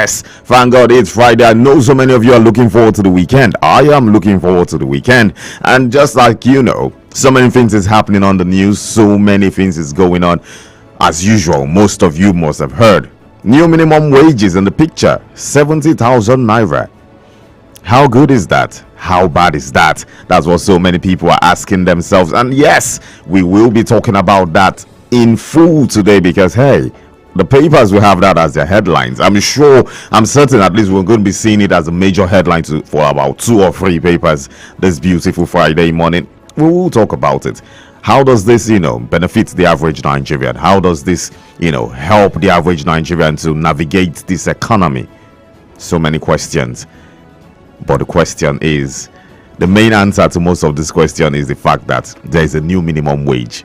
Yes, thank God it's Friday. I know so many of you are looking forward to the weekend. I am looking forward to the weekend. And just like so many things is happening on the news. So many things is going on. As usual, most of you must have heard. New minimum wages in the picture, 70,000 naira. How good is that? How bad is that? That's what so many people are asking themselves. And yes, we will be talking about that in full today because, hey, the papers will have that as their headlines. I'm certain at least we're going to be seeing it as a major headline for about 2 or 3 papers this beautiful Friday morning. We will talk about it. How does this, benefit the average Nigerian? How does this, help the average Nigerian to navigate this economy? So many questions. But the question is, the main answer to most of this question is the fact that there is a new minimum wage.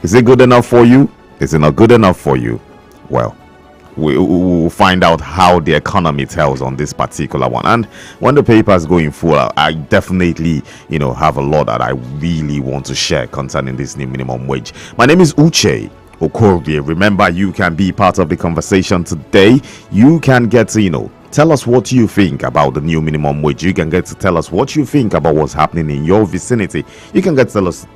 Is it good enough for you? Is it not good enough for you? Well, we will find out how the economy tells on this particular one. And when the paper is going full, I definitely, have a lot that I really want to share concerning this new minimum wage. My name is Uche Okorie. Remember, you can be part of the conversation today. You can get to, tell us what you think about the new minimum wage. You can get to tell us what you think about what's happening in your vicinity. You can get to tell us,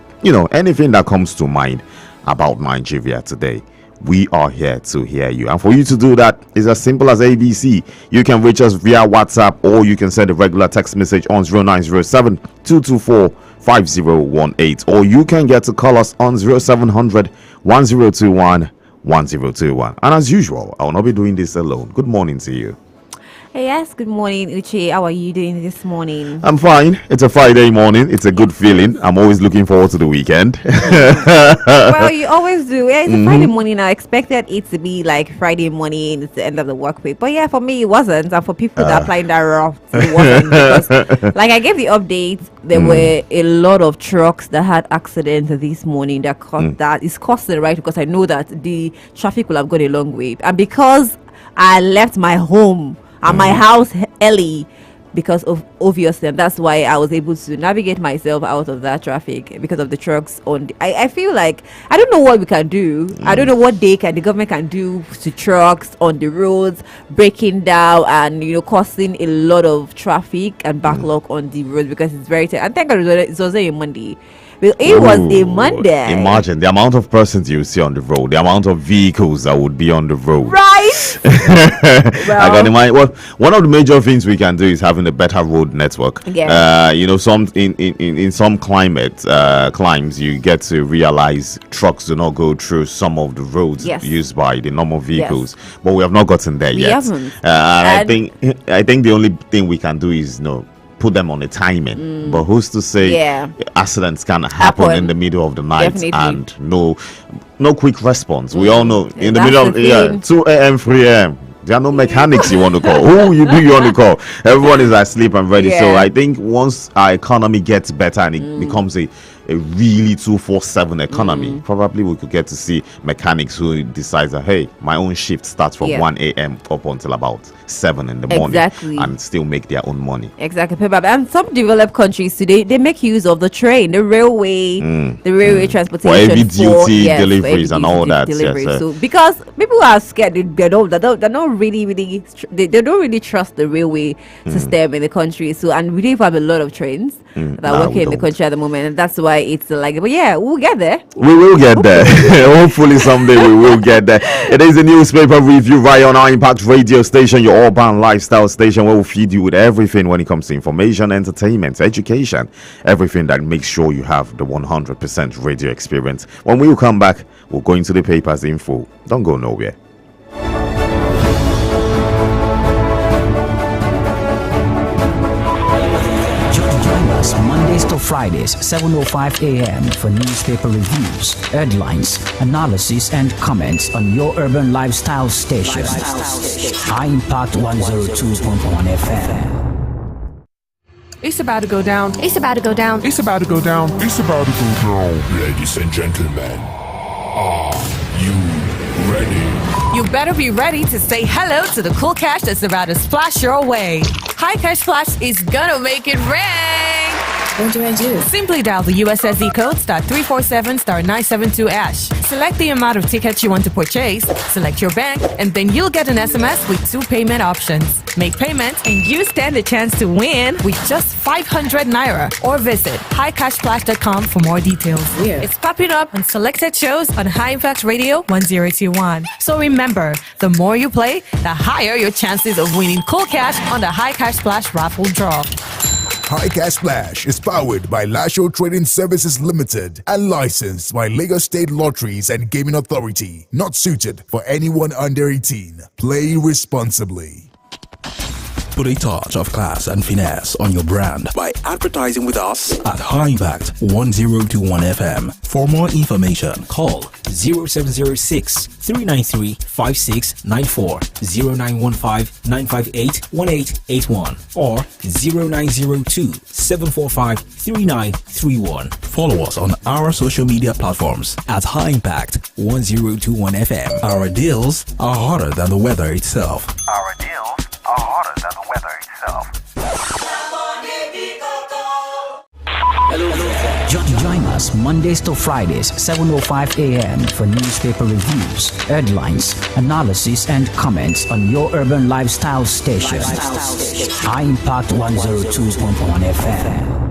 anything that comes to mind about Nigeria today. We are here to hear you, and for you to do that is as simple as ABC. You can reach us via WhatsApp, or you can send a regular text message on 0907 224 5018, or you can get to call us on 0700 1021 1021. And as usual, I will not be doing this alone. Good morning to you. Yes, good morning, Uche. How are you doing this morning? I'm fine. It's a Friday morning. It's a good feeling. I'm always looking forward to the weekend. Well, you always do. Yeah, it's a Friday morning. I expected it to be like Friday morning. It's the end of the work week. But yeah, for me, it wasn't. And for people that are applying that route, it wasn't. Because, like I gave the update, there were a lot of trucks that had accidents this morning that caused that. It's costing, right? Because I know that the traffic will have gone a long way. And because I left my home and my house early, because of obviously, and that's why I was able to navigate myself out of that traffic because of the trucks on I feel like I don't know what we can do. I don't know what the government can do to trucks on the roads breaking down and causing a lot of traffic and backlog on the roads because it's very and thank God it was a Monday. Well, it was a Monday. Imagine the amount of persons you see on the road, the amount of vehicles that would be on the road. Right. I can imagine. Well, one of the major things we can do is having a better road network. Yeah. Some in some climes you get to realize trucks do not go through some of the roads used by the normal vehicles. Yes. But we have not gotten there yet. Haven't. And I think the only thing we can do is put them on a timing, but who's to say accidents can happen in the middle of the night? Definitely. And no quick response. We all know in the middle of 2 a.m. 3 a.m. there are no mechanics you want to call. Who you want to call? Everyone is asleep and ready. So I think once our economy gets better and it becomes a really 247 economy, probably we could get to see mechanics who decides that, hey, my own shift starts from 1 a.m. up until about 7 in the morning and still make their own money. Exactly. And some developed countries today, they make use of the train, the railway, transportation for heavy duty deliveries and all that. So because people are scared, they don't really trust the railway system in the country. So and we do have a lot of trains that are working in the country at the moment, and that's why it's like, but yeah, we'll get there. We will get there. Hopefully someday we will get there. It is a newspaper review right on our Impact radio station, your urban lifestyle station, where we'll feed you with everything when it comes to information, entertainment, education, everything that makes sure you have the 100% radio experience. When we will come back, we'll go into the papers in full. Don't go nowhere. Mondays to Fridays, 7:05 a.m. for newspaper reviews, headlines, analysis, and comments on your urban lifestyle station. High Impact 102.1 FM. It's about to go down. It's about to go down. It's about to go down. It's about to go down. Ladies and gentlemen, are you ready? You better be ready to say hello to the cool cash that's about to splash your way. High Cash Splash is gonna make it rain. What do I do? Simply dial the USSD code *347*972#. Select the amount of tickets you want to purchase, select your bank, and then you'll get an SMS with 2 payment options. Make payment and you stand a chance to win with just 500 Naira, or visit highcashflash.com for more details. Yeah. It's popping up on selected shows on High Impact Radio 1021. So remember, the more you play, the higher your chances of winning cool cash on the High Cash Splash raffle draw. High Cash Splash is powered by Lasho Trading Services Limited and licensed by Lagos State Lotteries and Gaming Authority. Not suited for anyone under 18. Play responsibly. Put a touch of class and finesse on your brand by advertising with us at High Impact 1021 FM. For more information, call 0706 393 5694, 0915 958 1881, or 0902 745 3931. Follow us on our social media platforms at High Impact 1021 FM. Our deals are hotter than the weather itself. Our deals are hotter than the weather itself. Join us Mondays to Fridays, 7:05 a.m. for newspaper reviews, headlines, analysis, and comments on your urban lifestyle station. High Impact 102.1 FM.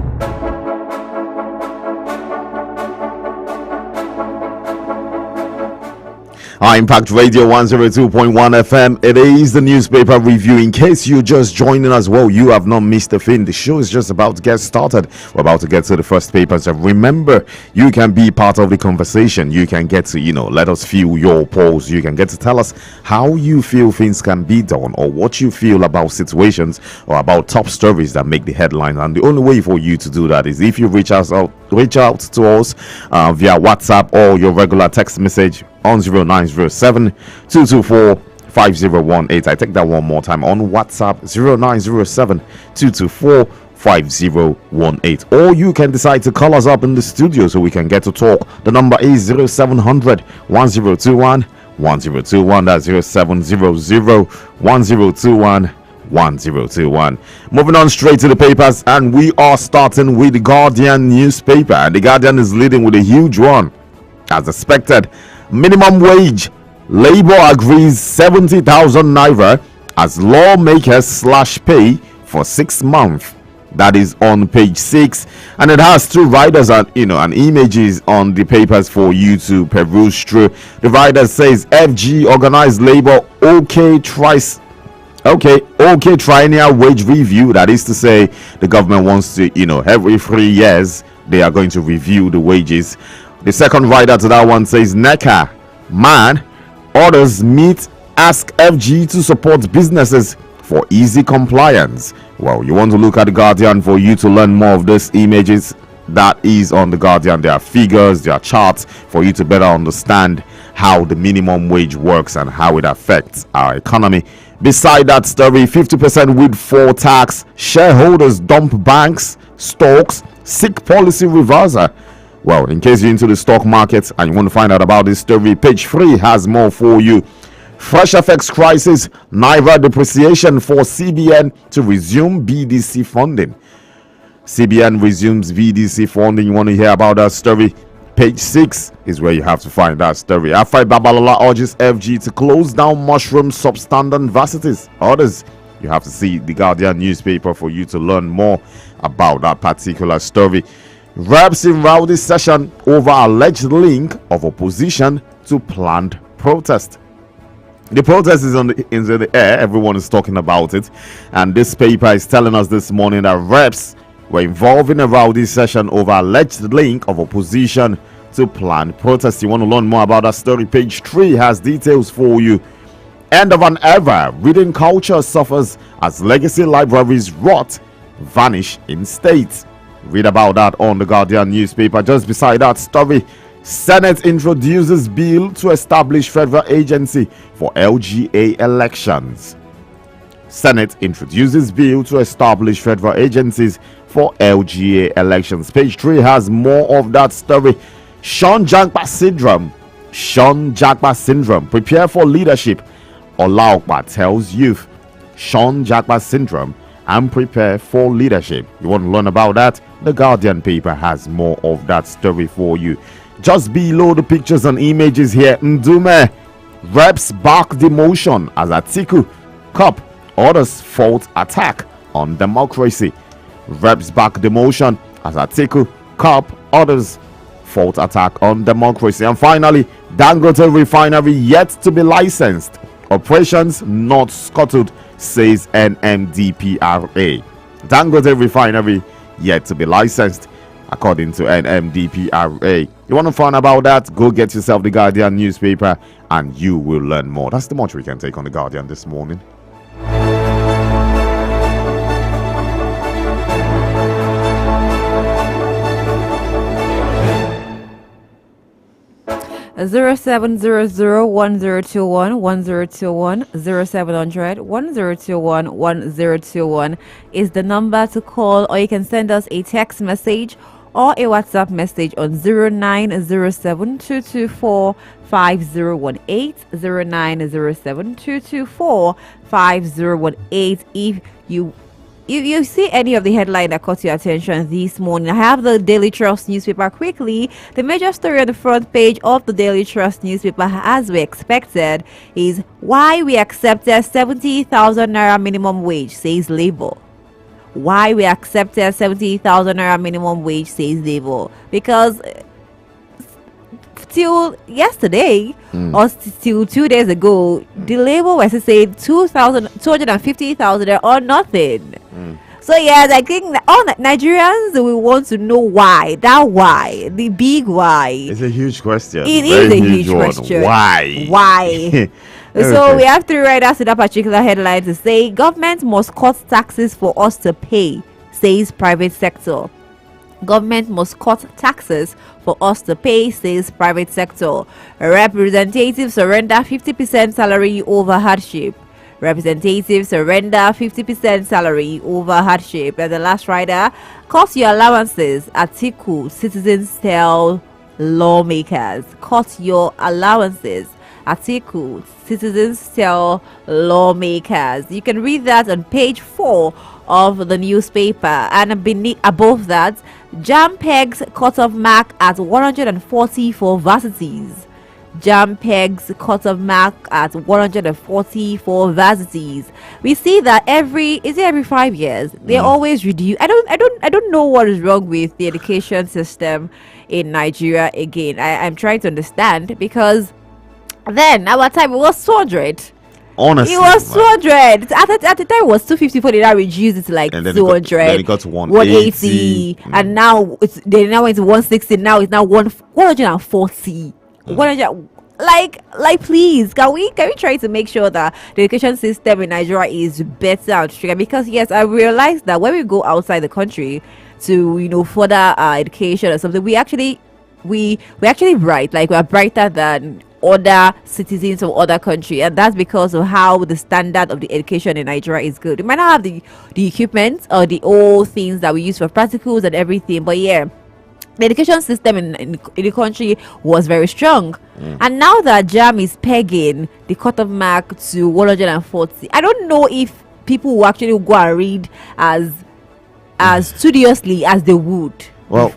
High Impact Radio 102.1 FM. It is the newspaper review. In case you're just joining us, well, you have not missed a thing. The show is just about to get started. We're about to get to the first paper. So remember, you can be part of the conversation. You can get to, let us feel your pulse. You can get to tell us how you feel things can be done, or what you feel about situations or about top stories that make the headline. And the only way for you to do that is if you reach out to us via WhatsApp or your regular text message on 0907 224 5018. I take that one more time. On WhatsApp, 0907 224 5018. Or you can decide to call us up in the studio so we can get to talk. The number is 0700 1021 1021. That's 0700 1021 1021. Moving on straight to the papers, and we are starting with the Guardian newspaper. And the Guardian is leading with a huge one. As expected, minimum wage. Labour agrees 70,000 naira as lawmakers slash pay for 6 months. That is on page 6, and it has 2 riders and and images on the papers for you to peruse through. The rider says FG organized labour triennial wage review. That is to say, the government wants to every 3 years they are going to review the wages. The second rider to that one says NECA man orders meet ask FG to support businesses for easy compliance. Well, you want to look at the Guardian for you to learn more of these images. That is on the Guardian. There are figures, there are charts for you to better understand how the minimum wage works and how it affects our economy. Beside that story, 50% windfall tax, shareholders dump banks, stocks, seek policy reverser. Well, in case you're into the stock market and you want to find out about this story, page 3 has more for you. Fresh FX crisis, Naira depreciation for CBN to resume BDC funding. CBN resumes BDC funding. You want to hear about that story? Page 6 is where you have to find that story. Afai Babalola urges FG to close down mushroom substandard varsities. Others, you have to see the Guardian newspaper for you to learn more about that particular story. Reps in rowdy session over alleged link of opposition to planned protest. The protest is in the air. Everyone is talking about it, and this paper is telling us this morning that reps were involved in a rowdy session over alleged link of opposition to planned protest. You want to learn more about that story? Page 3 has details for you. End of an era. Reading culture suffers as legacy libraries rot, vanish in states. Read about that on the Guardian newspaper. Just beside that story, Senate introduces bill to establish federal agency for LGA elections. Senate introduces bill to establish federal agencies for LGA elections. Page 3 has more of that story. Sean Jagba syndrome. Prepare for leadership. Olaokpa tells youth. Sean Jagba syndrome and prepare for leadership. You want to learn about that? The Guardian paper has more of that story for you. Just below the pictures and images here, Ndume reps back demotion as Atiku COP orders fault attack on democracy. Reps back demotion as Atiku COP orders fault attack on democracy. And finally, Dangote refinery yet to be licensed. Operations not scuttled, says NMDPRA. Dangote refinery yet to be licensed, according to NMDPRA. You want to find about that? Go get yourself the Guardian newspaper and you will learn more. That's the much we can take on the Guardian this morning. 0700-1021-1021, 0700-1021-1021 is the number to call, or you can send us a text message or a WhatsApp message on 0907-224-5018, 0907-224-5018. If you see any of the headline that caught your attention this morning, I have the Daily Trust newspaper quickly. The major story on the front page of the Daily Trust newspaper, as we expected, is why we accepted 70,000 naira minimum wage, says Labour. Why we accepted 70,000 naira minimum wage, says Labour. Because till yesterday or till 2 days ago, the Labour was saying 250,000 or nothing. So yes, I think that all Nigerians will want to know why. That why, the big why. It's a huge question. It is a huge question. Why? Why? So we have to write us to that particular headline to say government must cut taxes for us to pay, says private sector. Government must cut taxes for us to pay, says private sector. Representatives surrender 50% salary over hardship. Representatives surrender 50% salary over hardship. And the last rider, cut your allowances. Atiku, citizens tell lawmakers. Cut your allowances. Atiku, citizens tell lawmakers. You can read that on page 4 of the newspaper. And above that, JAMB pegs cut-off mark at 140 for varsities. JAMB pegs cut-off mark at 140 for varsities. We see that every 5 years they always reduce. I don't know what is wrong with the education system in Nigeria. Again, I'm trying to understand, because then our time it was 200. Honestly, it was 200. At the time it was 250. They now reduced it to like 200. Then it got to 180, and now they now went to 160. Now it's now 140. 100. Like please, can we try to make sure that the education system in Nigeria is better and stronger? Because yes, I realize that when we go outside the country to further education or something, we actually bright, like we're brighter than other citizens of other country, and that's because of how the standard of the education in Nigeria is good. We might not have the equipment or the old things that we use for practicals and everything, but yeah, the education system in the country was very strong. And now that JAMB is pegging the cut-off mark to 140, I don't know if people will actually go and read as studiously as they would. Well,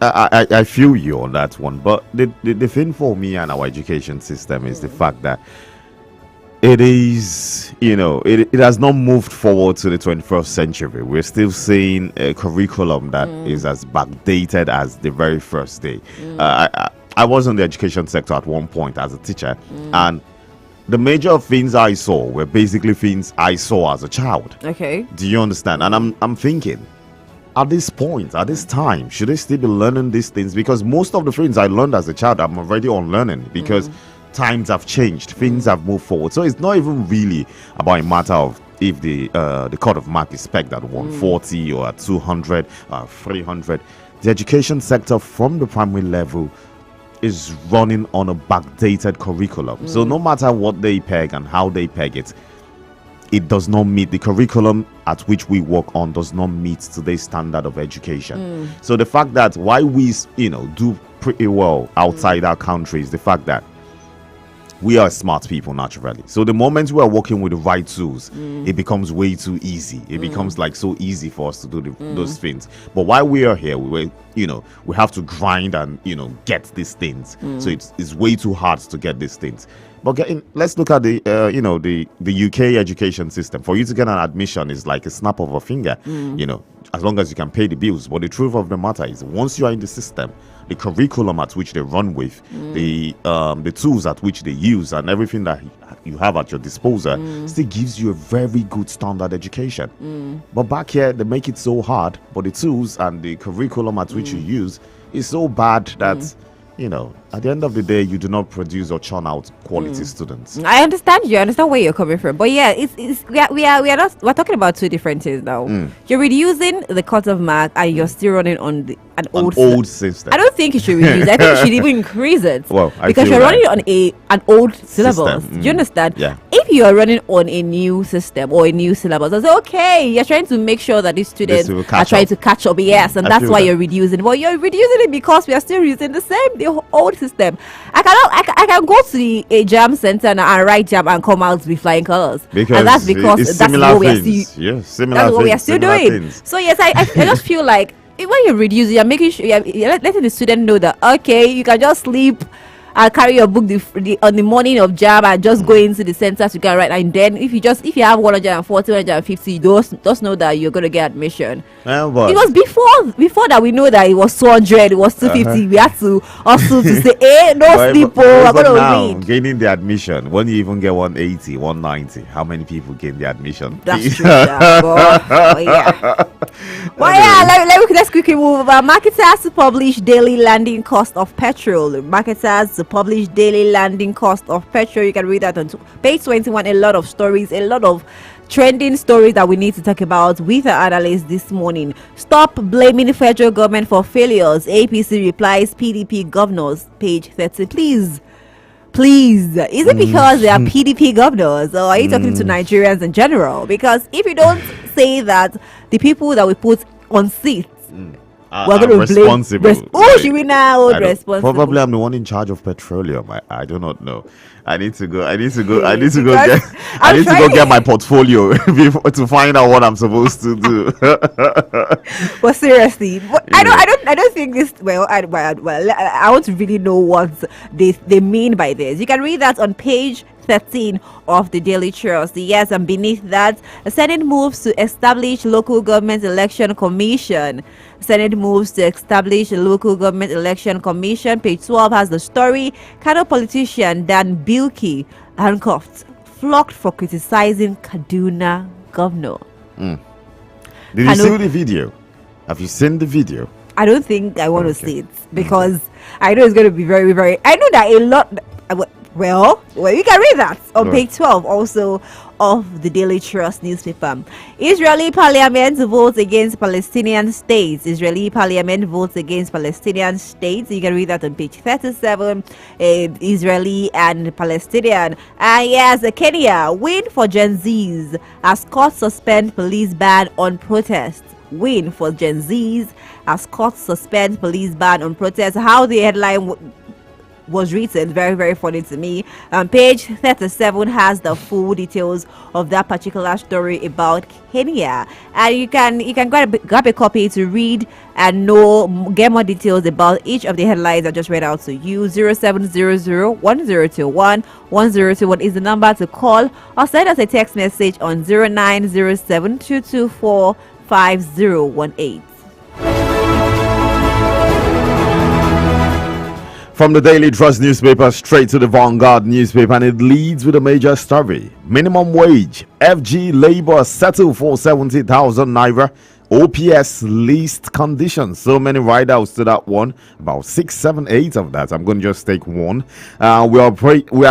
I feel you on that one, but the thing for me and our education system is the fact that it is, it has not moved forward to the 21st century. We're still seeing a curriculum that is as backdated as the very first day. I was in the education sector at one point as a teacher, and the major things I saw were basically things I saw as a child. Okay. Do you understand? And I'm thinking, at this point, at this time, should I still be learning these things? Because most of the things I learned as a child, I'm already unlearning, because times have changed, things have moved forward. So it's not even really about a matter of if the cut-off mark is pegged at 140 or at 200, 300. The education sector from the primary level is running on a backdated curriculum. So no matter what they peg and how they peg it, it does not meet the curriculum at which we work on, does not meet today's standard of education. So the fact that why we do pretty well outside our country is the fact that we are smart people naturally. So the moment we are working with the right tools, it becomes way too easy. It becomes like so easy for us to do those things. But while we are here, we have to grind and get these things. So it's way too hard to get these things. But let's look at the the UK education system. For you to get an admission is like a snap of a finger, as long as you can pay the bills. But the truth of the matter is, once you are in the system, the curriculum at which they run with, the tools at which they use, and everything that you have at your disposal still gives you a very good standard education. But back here, they make it so hard. But the tools and the curriculum at which you use is so bad that at the end of the day, you do not produce or churn out quality students. I understand you. I understand where you're coming from. But yeah, we're talking about two different things now. You're reducing the cut-off mark and you're still running on an old system. I don't think you should reduce it. I think you should even increase it. Well, because you're running on an old syllabus. System. Do you understand? Yeah. If you are running on a new system or a new syllabus, I say, okay, you're trying to make sure that these students are trying to catch up. Yes, and that's why you're reducing. But you're reducing it because we are still using the old system. I can go to the jam center and write jam and come out with flying colors. Because and that's because that's what we are still. Yes, similar that's what we are things, still doing. things. So yes, I just feel like when you're reducing, you're making sure you're letting the student know that okay, you can just sleep and carry your book on the morning of jam and just go into the center to get right. And then if you have 140, 150, just know that you're gonna get admission. It was before that we know that it was 200, it was 250. We had to also to say, hey, no sleep, I'm gonna read. Gaining the admission, when you even get 180, 190, how many people gain the admission? That's true. Let's quickly move over. Marketers to publish daily landing cost of petrol. Marketers to publish daily landing cost of petrol. You can read that on page 21. A lot of stories, a lot of trending stories that we need to talk about with our analysts this morning. Stop blaming federal government for failures. APC replies PDP governors. Page 30. Please. Is it because they are PDP governors, or are you talking to Nigerians in general? Because if you don't say that the people that we put on seats we're going to blame should we now hold responsible? Probably I'm the one in charge of petroleum. I do not know. I need to go get my portfolio to find out what I'm supposed to do. But seriously, I don't think this. I want to really know what they mean by this. You can read that on page 13 of the Daily Trust. Yes, and beneath that, the Senate moves to establish local government election commission. Senate moves to establish a local government election commission. Page 12 has the story. Kano politician Dan Bilki handcuffed, flogged for criticizing Kaduna governor. Did you see the video? Have you seen the video? I don't think I want to see it because I know it's going to be very, very. I know that a lot. Well, you can read that on page 12 also of the Daily Trust newspaper. Israeli parliament votes against Palestinian states. Israeli parliament votes against Palestinian states. You can read that on page 37. Israeli and Palestinian. Yes, Kenya win for Gen Zs as court suspend police ban on protests. Win for Gen Zs as court suspend police ban on protests. How the headline was written, very, very funny to me. Page 37 has the full details of that particular story about Kenya, and you can grab a copy to read and get more details about each of the headlines I just read out to you. 0700-1021-1021 is the number to call, or send us a text message on 0907-224-5018. From the Daily Trust newspaper straight to the Vanguard newspaper, and it leads with a major story. Minimum wage. FG Labour settle for 70,000 naira. OPS least conditions. So many write-outs to that one. About 6, 7, 8 of that. I'm going to just take one. We are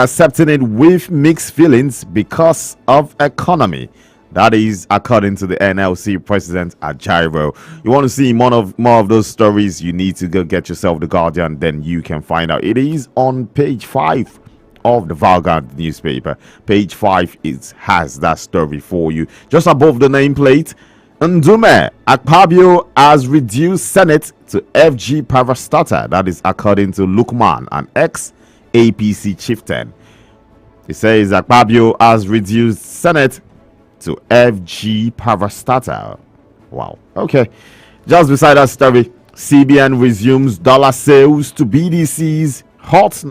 accepting it with mixed feelings because of economy. That is according to the NLC president Ajaero. You want to see more of those stories, you need to go get yourself the Guardian, then you can find out. It is on page 5 of the Vanguard newspaper. Page 5 has that story for you. Just above the nameplate, Ndume Akpabio has reduced Senate to FG parastatal. That is according to Lukman, an ex-APC chieftain. It says Akpabio has reduced Senate to FG parastatal. Wow. Okay. Just beside that story, CBN resumes dollar sales to BDC's hot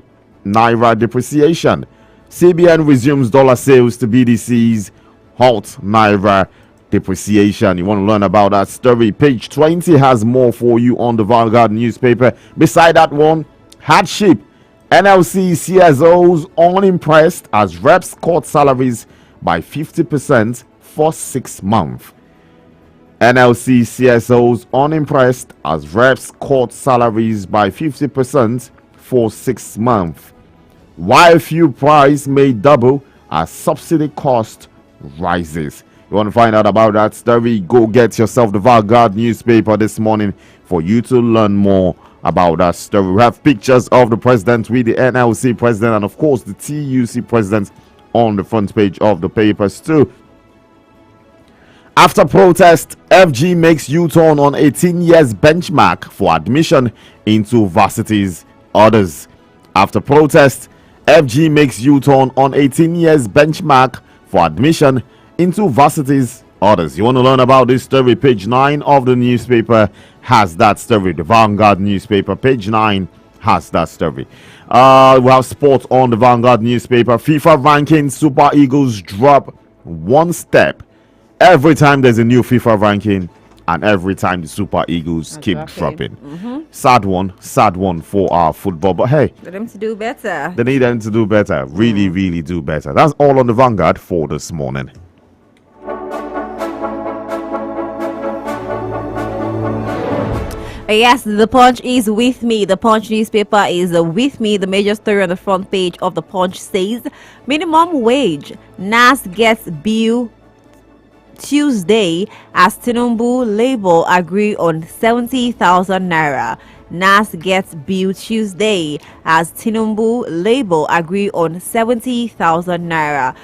Naira depreciation. CBN resumes dollar sales to BDC's hot Naira depreciation. You want to learn about that story? Page 20 has more for you on the Vanguard newspaper. Beside that one, hardship. NLC CSOs unimpressed as reps cut salaries by 50% for 6 months. NLC CSOs unimpressed as reps cut salaries by 50% for 6 months. While fuel price may double as subsidy cost rises. You want to find out about that story? Go get yourself the Vanguard newspaper this morning for you to learn more about that story. We have pictures of the president with the NLC president and of course the TUC president on the front page of the papers too. After protest, FG makes U-turn on 18 years benchmark for admission into varsities. Others. After protest, FG makes U-turn on 18 years benchmark for admission into varsities. Others. You want to learn about this story? Page 9 of the newspaper has that story. The Vanguard newspaper, page 9 has that story. We have sport on the Vanguard newspaper. FIFA ranking, Super Eagles drop one step every time there's a new FIFA ranking, and every time the Super Eagles keep dropping. Sad one for our football. But hey, For them to do better. they need them to do better. Really, really do better. That's all on the Vanguard for this morning. Yes, the Punch is with me. The Punch newspaper is with me. The major story on the front page of the Punch says minimum wage. NAS gets bill Tuesday as Tinubu Labour agree on 70,000 naira. NAS gets bill Tuesday as Tinubu Labour agree on 70,000 naira.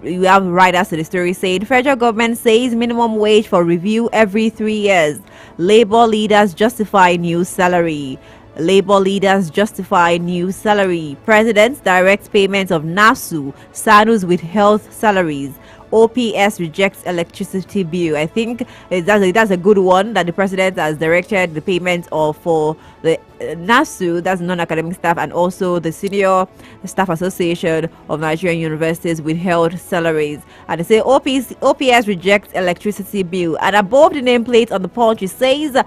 You have writers to the story saying federal government says minimum wage for review every 3 years. Labour leaders justify new salary. Labour leaders justify new salary. President's direct payments of NASU, SANU's with health salaries. OPS rejects electricity bill. I think that's a good one that the president has directed the payment of for the NASU, that's non-academic staff, and also the Senior Staff Association of Nigerian Universities with held salaries. And they say OPS rejects electricity bill. And above the nameplate on the Punch, it says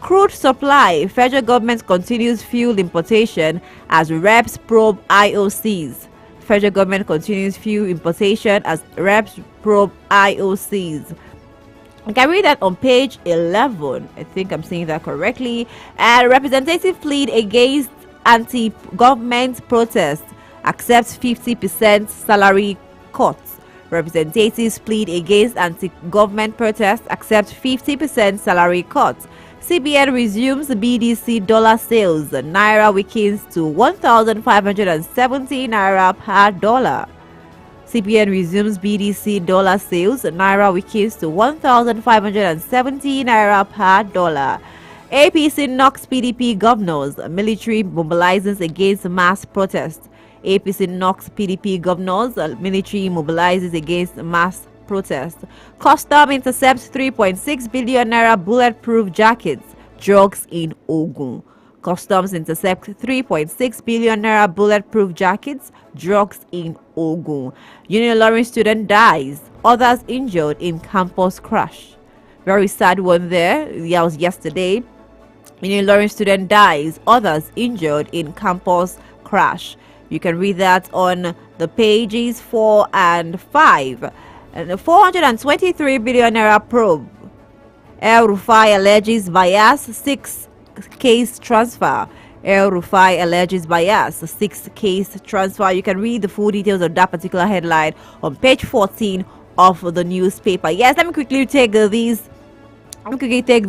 crude supply. Federal government continues fuel importation as reps probe IOCs. Federal government continues fuel importation as reps probe IOCs. You can read that on page 11. I think I'm saying that correctly. And representative plead against anti-government protest, accepts 50% salary cuts. Representatives plead against anti-government protest, accept 50% salary cuts. CBN resumes BDC dollar sales. Naira weakens to 1,570 naira per dollar. CBN resumes BDC dollar sales. Naira weakens to 1,570 naira per dollar. APC knocks PDP governors. Military mobilizes against mass protest. APC knocks PDP governors. Military mobilizes against mass protest. Custom intercepts 3.6 billion naira bulletproof jackets. Drugs in Ogun. Customs intercept 3.6 billion naira bulletproof jackets. Drugs in Ogun. Unilorin student dies. Others injured in campus crash. Very sad one there. That was yesterday. Unilorin student dies. Others injured in campus crash. You can read that on the pages 4 and 5. And the 423 billion naira probe. El Rufai alleges bias, 6 case transfer. El Rufai alleges bias, 6 case transfer. You can read the full details of that particular headline on page 14 of the newspaper. Yes, let me quickly take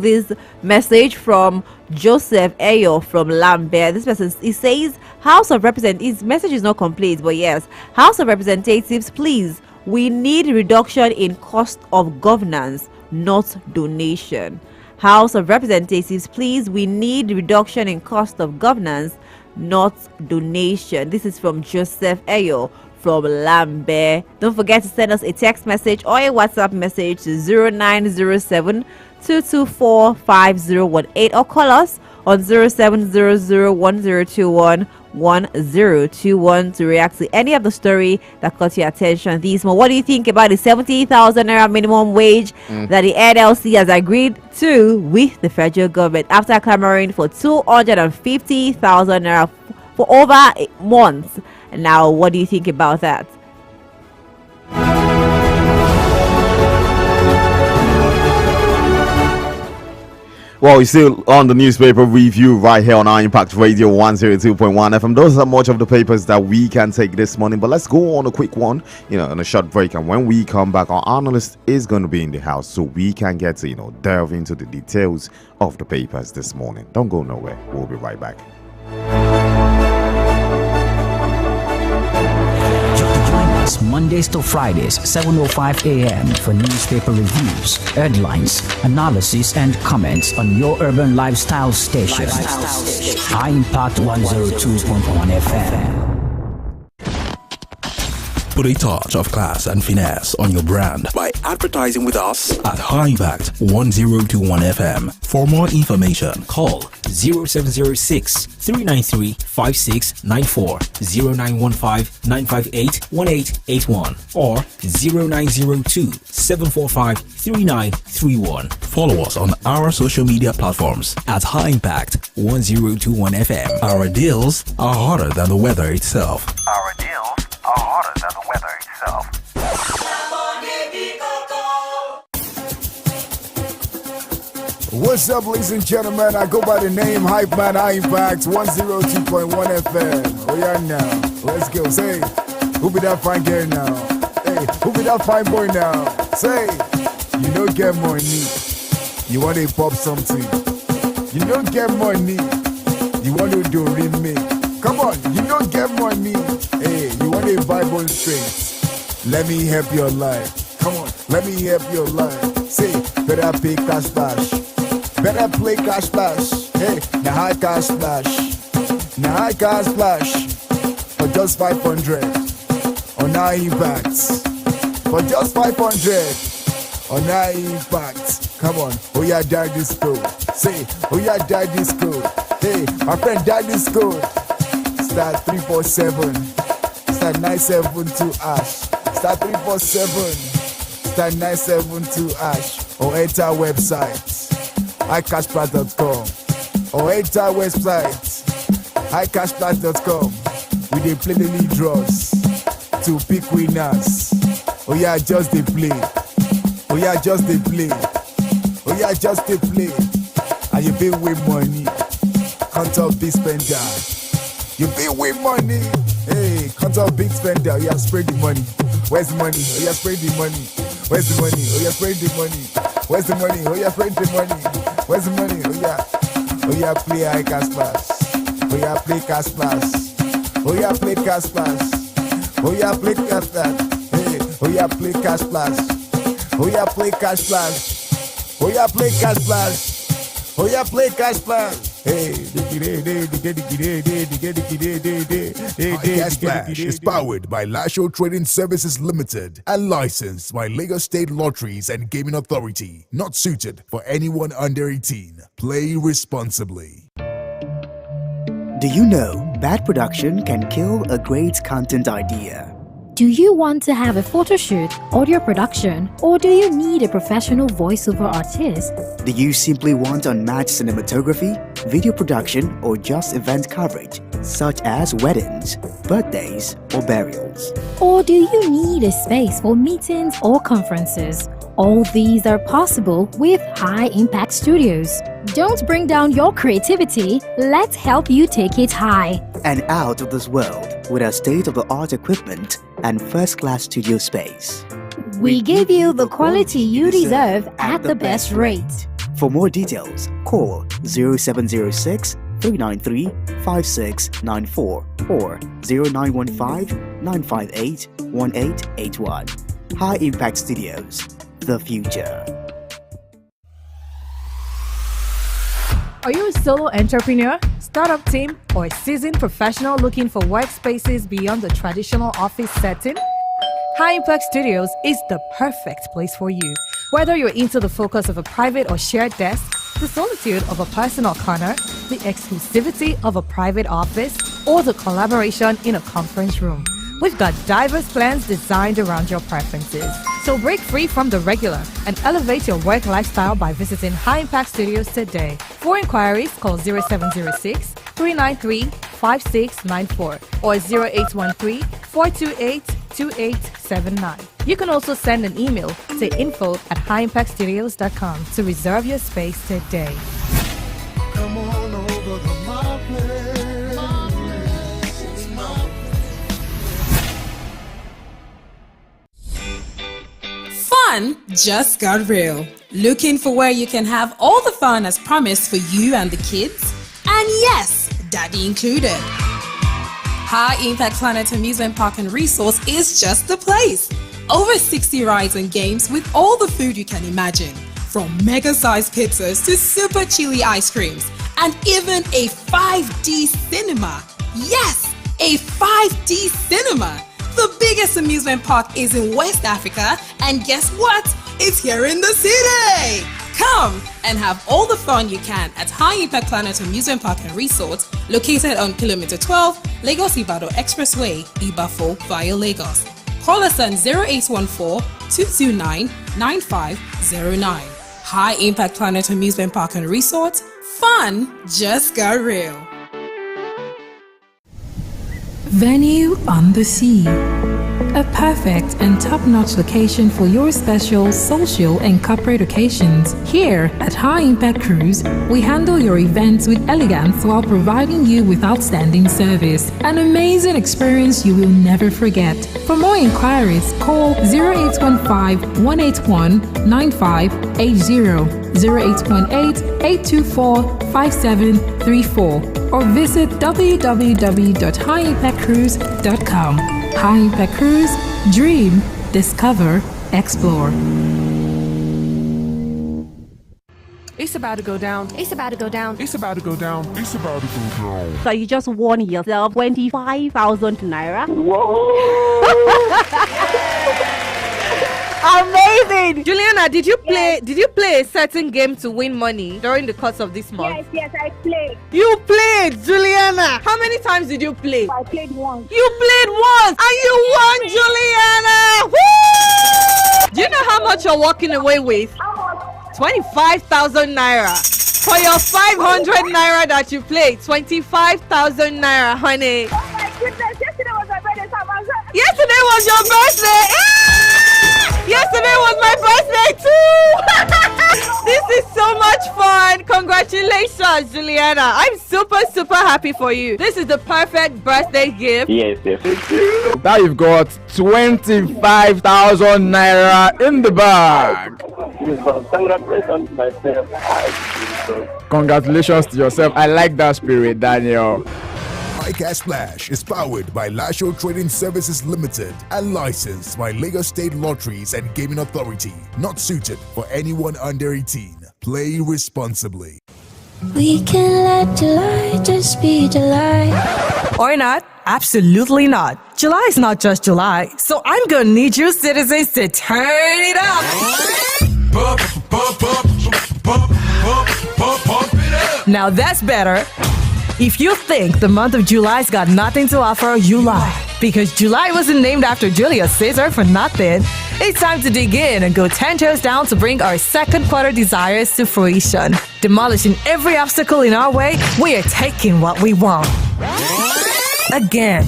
this message from Joseph Ayo from Lambert. This person, he says, House of Representatives, his message is not complete, but yes, House of Representatives, please, we need reduction in cost of governance, not donation. House of Representatives, please, we need reduction in cost of governance, not donation. This is from Joseph Ayo from Lambe. Don't forget to send us a text message or a WhatsApp message to 0907 224 5018 or call us on 07001021 to react to any of the story that caught your attention this month. What do you think about the 70,000 naira minimum wage that the NLC has agreed to with the federal government after clamoring for 250,000 naira for over a month? Now, what do you think about that? Well, you're still on the newspaper review right here on our Impact Radio 102.1 FM. Those are much of the papers that we can take this morning, but let's go on a quick one, on a short break. And when we come back, our analyst is going to be in the house so we can get to, delve into the details of the papers this morning. Don't go nowhere. We'll be right back. Mondays to Fridays, 7:05 a.m. for newspaper reviews, headlines, analysis, and comments on your urban lifestyle station. High Impact 102.1 FM. Put a touch of class and finesse on your brand by advertising with us at High Impact 1021 FM. For more information, Call 0706 393 5694, 0915 958 1881, or 0902 745 3931. follow us on our social media platforms at High Impact 1021 FM. Our deals are hotter than the weather itself. Our deals are hotter than the weather itself. What's up, ladies and gentlemen? I go by the name Hype Man High Impact 102.1 FM. Oh yeah, now let's go. Say, who be that fine girl now? Hey, who be that fine boy now? Say, you don't get money, you want to pop something. You don't get money, you want to do remake. Come on, you don't get money. Hey, you want to buy bone strings. Let me help your life. Come on, let me help your life. Say, better pay cash bash. Better play cash splash. Hey, now high cash splash. Now high cash splash. For just 500 on our impacts. For just 500 on our impacts. Come on, oh yeah, Daddy Disco. Say, oh yeah, Daddy Disco. Hey, my friend Daddy Disco. Start 347. Start 972 ash. Start 347. Start 972 ash. Or enter our website. iCashPlus.com or enter our website iCashPlus.com. We dey play the lead draws to pick winners. Oh yeah, just dey play. Oh yeah, just dey play. Oh yeah, just dey play. And you been win money. Count up big spender. You been win money. Hey, count up big spender. Oh yeah, spread the money. Where's the money? Oh yeah, spread the money. Where's the money? Oh yeah, spread the money. Where's the money? Oh yeah, spread the money. Where's the money? Oh yeah, play high cash plus. Oh yeah, play cash plus. Oh yeah, play cash plus. Oh yeah, play cash plus. Hey, oh yeah, play cash plus. Oh yeah, play cash plus. Oh yeah, play cash plus. Oh yeah, play cash plus. Hey, Cash Splash is powered by Lasho Trading Services Limited and licensed by Lagos State Lotteries and Gaming Authority. Not suited for anyone under 18. Play responsibly. Do you know bad production can kill a great content idea? Do you want to have a photo shoot, audio production, or do you need a professional voiceover artist? Do you simply want unmatched cinematography, video production, or just event coverage, such as weddings, birthdays, or burials? Or do you need a space for meetings or conferences? All these are possible with High Impact Studios. Don't bring down your creativity, let's help you take it high. And out of this world with our state-of-the-art equipment and first-class studio space. We give you the quality you deserve at the best rate. For more details, call 0706 393 5694 or 0915 958 1881. High Impact Studios, the future. Are you a solo entrepreneur, startup team, or a seasoned professional looking for workspaces beyond the traditional office setting? High Impact Studios is the perfect place for you. Whether you're into the focus of a private or shared desk, the solitude of a personal corner, the exclusivity of a private office, or the collaboration in a conference room, we've got diverse plans designed around your preferences. So break free from the regular and elevate your work lifestyle by visiting High Impact Studios today. For inquiries, call 0706 393 5694 or 0813 428 2879. You can also send an email to info@highimpactstudios.com to reserve your space today. Come on over to my place. Fun just got real. Looking for where you can have all the fun as promised for you and the kids? And yes, daddy included. High Impact Planet Amusement Park and Resort is just the place. Over 60 rides and games with all the food you can imagine. From mega-sized pizzas to super chili ice creams. And even a 5D cinema. Yes, a 5D cinema. The biggest amusement park is in West Africa, and guess what? It's here in the city! Come and have all the fun you can at High Impact Planet Amusement Park and Resort, located on Kilometer 12, Lagos-Ibadan Expressway, Ibafo, via Lagos. Call us on 0814-229-9509. High Impact Planet Amusement Park and Resort, fun just got real. Venue on the Sea. A perfect and top-notch location for your special social and corporate occasions. Here at High Impact Cruise, we handle your events with elegance while providing you with outstanding service. An amazing experience you will never forget. For more inquiries, call 0815-181-9580, 0818-824-5734, or visit www.highimpactcruise.com. High Impact Cruise, dream, discover, explore. It's about to go down. It's about to go down. It's about to go down. It's about to go down. So you just won yourself 25,000 naira. Whoa! Amazing! Juliana, did you play a certain game to win money during the course of this month? Yes, I played. You played, Juliana. How many times did you play? I played once. You played once and you won, Juliana! Woo! Do you know how much you're walking away with? 25,000 naira. For your 500 naira that you played, 25,000 naira, honey. Oh my goodness, yesterday was my birthday. Yesterday was your birthday! Yesterday was my birthday too! This is so much fun! Congratulations, Juliana! I'm super happy for you. This is the perfect birthday gift. Yes. Now you've got 25,000 naira in the bag. Congratulations to myself. Congratulations to yourself. I like that spirit, Daniel. iCash Splash is powered by Lasho Trading Services Limited and licensed by Lagos State Lotteries and Gaming Authority. Not suited for anyone under 18. Play responsibly. We can let July just be July. Or not? Absolutely not. July is not just July, so I'm gonna need you citizens to turn it up. Now that's better. If you think the month of July's got nothing to offer, you lie. Because July wasn't named after Julius Caesar for nothing. It's time to dig in and go 10 toes down to bring our second quarter desires to fruition. Demolishing every obstacle in our way, we are taking what we want. Again.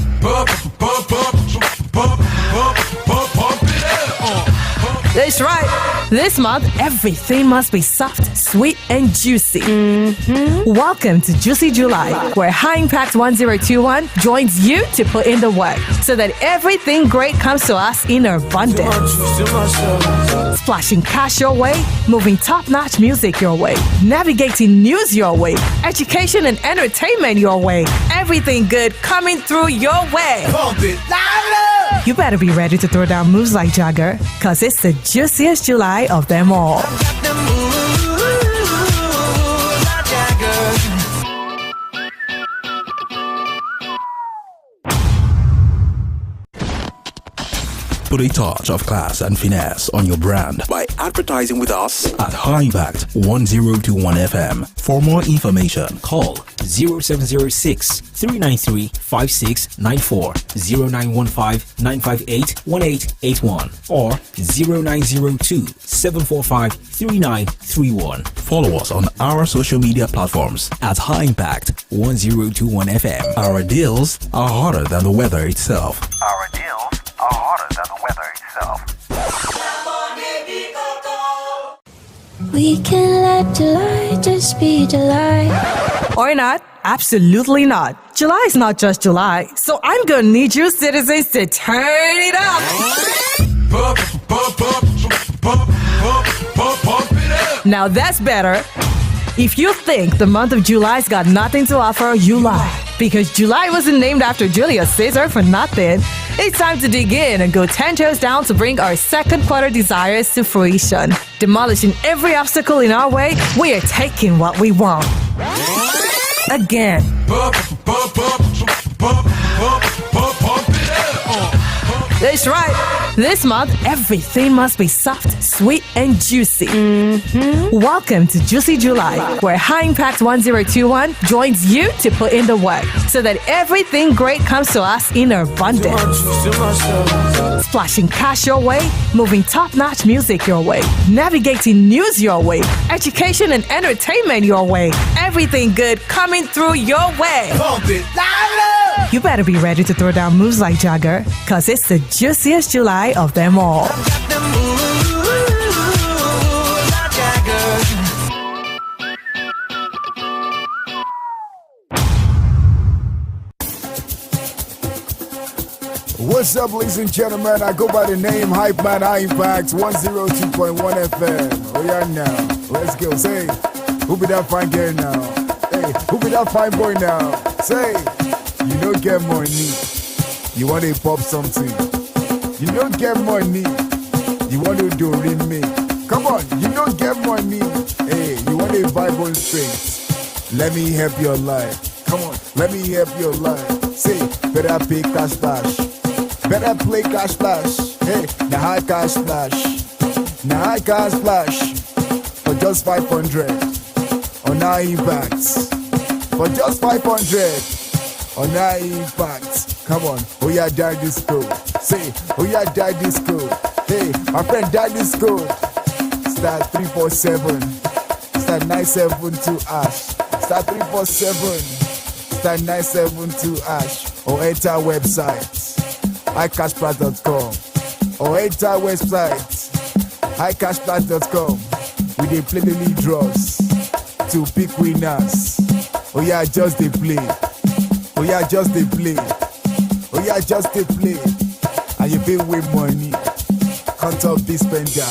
That's right. This month, everything must be soft, sweet, and juicy. Welcome to Juicy July, where High Impact 1021 joins you to put in the work so that everything great comes to us in abundance. Splashing cash your way, moving top-notch music your way, navigating news your way, education and entertainment your way. Everything good coming through your way. Pump it. You better be ready to throw down moves like Jagger, cause it's the juiciest July of them all. Put a touch of class and finesse on your brand by advertising with us at High Impact 1021 FM. For more information, Call 0706 393 5694, 0915 958 1881, or 0902 745 3931. follow us on our social media platforms at High Impact 1021 FM. Our deals are hotter than the weather itself. Our deals are hotter than the weather itself. We can let July just be July. Or not? Absolutely not. July is not just July, so I'm gonna need you citizens to turn it up. Now that's better. If you think the month of July's got nothing to offer, you lie. Because July wasn't named after Julius Caesar for nothing. It's time to dig in and go 10 toes down to bring our second quarter desires to fruition. Demolishing every obstacle in our way, we are taking what we want. Again. That's right. This month, everything must be soft, sweet, and juicy. Welcome to Juicy July, where High Impact 1021 joins you to put in the work so that everything great comes to us in abundance. Splashing cash your way, moving top-notch music your way, navigating news your way, education and entertainment your way. Everything good coming through your way. Pump it louder! You better be ready to throw down moves like Jagger, cause it's the juiciest July of them all. What's up, ladies and gentlemen? I go by the name Hype Man High Impact 102.1 FM. Oh yeah, now let's go. Say, who be that fine girl now? Hey, who be that fine boy now? Say, you don't get money, you want to pop something. You don't get money, you want to do remake. Come on, you don't get money. Hey, you want to vibe on straight. Let me help your life. Come on, let me help your life. Say, better pay cash flash. Better play cash flash. Hey, now high cash flash. Now high cash flash. For just 500 on our impacts. For just 500 on our impacts. Come on, oh yeah, die disco. Say, oh yeah, die disco. Hey, my friend, die disco. Start 347. Start 972 ash. Start 347. Start 972 ash. Or enter website highcashplus.com. Or enter website highcashplus.com. We dey play the lead draws to pick winners. Oh yeah, just they play. Oh yeah, just they play. Oh yeah, just they play. And you pay with money. Count up big spender.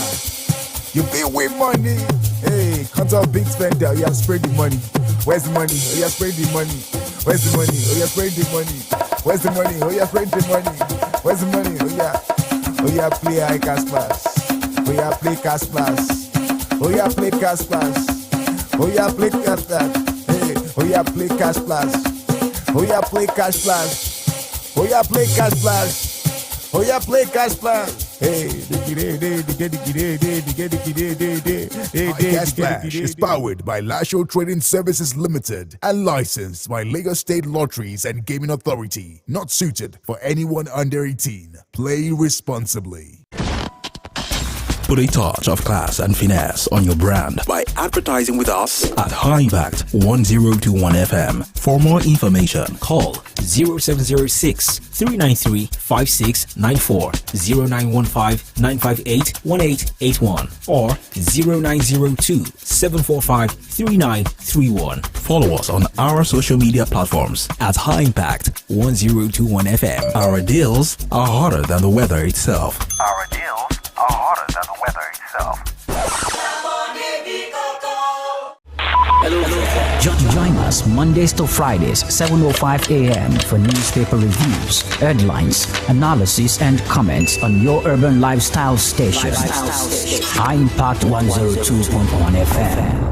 You pay with money. Hey, count up big spender. Oh yeah, spread the money. Where's the money? Oh yeah, spread the money. Where's the money? Oh yeah, spread the money. Where's the money? Oh yeah, spread the money. Where's the money? Oh yeah. Oh yeah, play high cash plus. Oh yeah, play cash plus. Oh yeah, play cash plus. Oh yeah, play cash plus. Hey, oh yeah, play cash plus. Oh yeah, play cash plus. Oh yeah, play cash plus. Oh yeah, play cash plus. Hey, Cash Flash is powered by Lasho Trading Services Limited and licensed by Lagos State Lotteries and Gaming Authority. Not suited for anyone under 18. Play responsibly. Put a touch of class and finesse on your brand by advertising with us at High Impact 1021 FM. For more information, Call 0706 393 5694, 0915 958 1881, or 0902 745 3931. follow us on our social media platforms at High Impact 1021 FM. Our deals are hotter than the weather itself. Our deals are hotter than the weather itself. Join us Mondays to Fridays, 7:05 a.m. for newspaper reviews, headlines, analysis, and comments on your urban lifestyle station. High Impact 102.1 FM.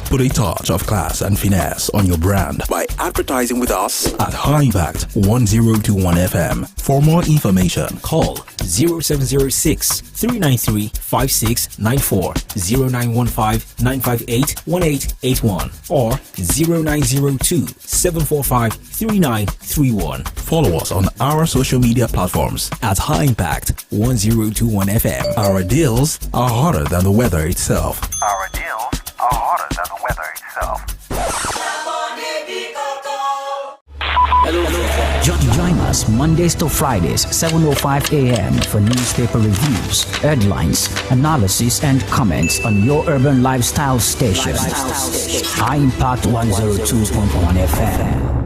Put a touch of class and finesse on your brand by advertising with us at High Impact 1021 FM. For more information, Call 0706 393 5694, 0915 958 1881, or 0902 745 3931. follow us on our social media platforms At High Impact 1021 FM. Our deals are hotter than the weather itself. Our deals are hotter than the weather itself. Join us Mondays to Fridays, 7:05 a.m. for newspaper reviews, headlines, analysis, and comments on your urban lifestyle station. High Impact 102.1 FM.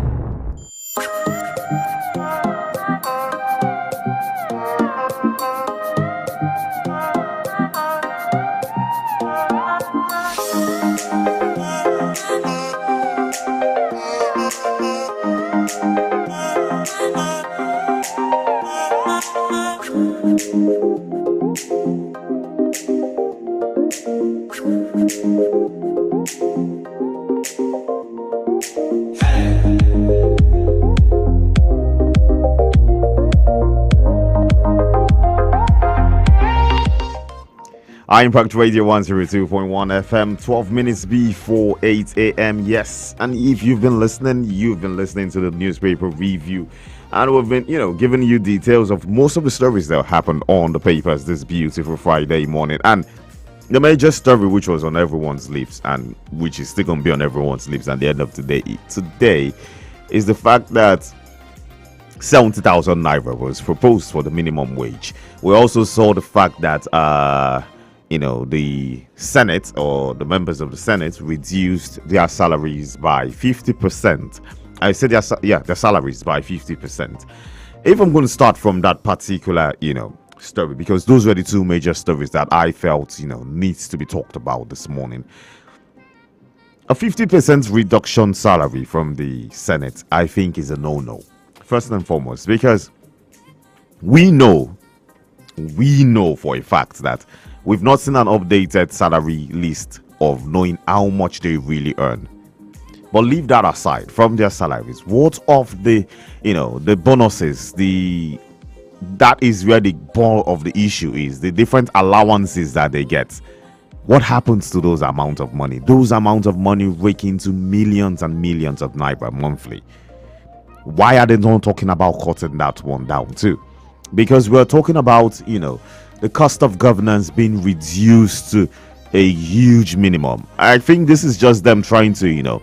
Impact Radio 102.1 FM, 12 minutes before 8 a.m. Yes, and if you've been listening to the newspaper review, and we've been, giving you details of most of the stories that happened on the papers this beautiful Friday morning. And the major story which was on everyone's lips, and which is still going to be on everyone's lips at the end of today is the fact that 70,000 naira was proposed for the minimum wage. We also saw the fact that the Senate, or the members of the Senate, reduced their salaries by 50%. I said their salaries by 50%. If I'm going to start from that particular, story, because those were the two major stories that I felt, needs to be talked about this morning. A 50% reduction salary from the Senate, I think, is a no-no. First and foremost, because we know for a fact that we've not seen an updated salary list of knowing how much they really earn. But leave that aside from their salaries. What of the bonuses? That is where the ball of the issue is. The different allowances that they get. What happens to those amount of money? Those amount of money rake into millions and millions of naira monthly. Why are they not talking about cutting that one down too? Because we're talking about, the cost of governance being reduced to a huge minimum. I think this is just them trying to,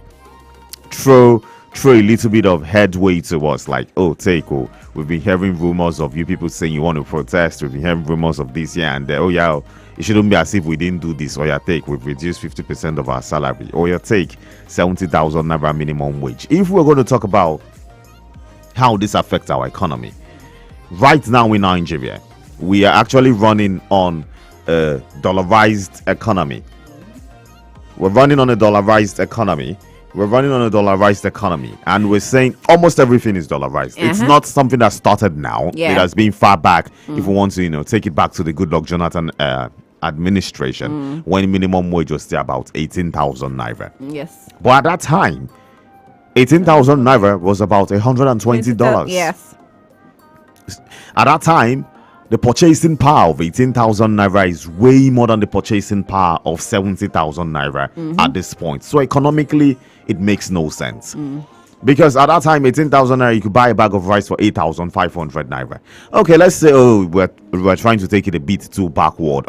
throw a little bit of headway to us, like, we've been hearing rumors of you people saying you want to protest. We've been hearing rumors of this here and there. It shouldn't be as if we didn't do this. We've reduced 50% of our salary. 70,000 naira minimum wage. If we're going to talk about how this affects our economy, right now in Nigeria, we are actually running on a dollarized economy. We're running on a dollarized economy, and we're saying almost everything is dollarized. It's not something that started now. Yeah. It has been far back. If we want to, take it back to the Goodluck Jonathan administration, when minimum wage was still about 18,000 naira. Yes. But at that time, 18,000 naira was about $120. Yes. At that time, the purchasing power of 18,000 naira is way more than the purchasing power of 70,000 naira at this point. So economically, it makes no sense. Because at that time, 18,000 naira, you could buy a bag of rice for 8,500 naira. Okay, let's say, we're trying to take it a bit too backward.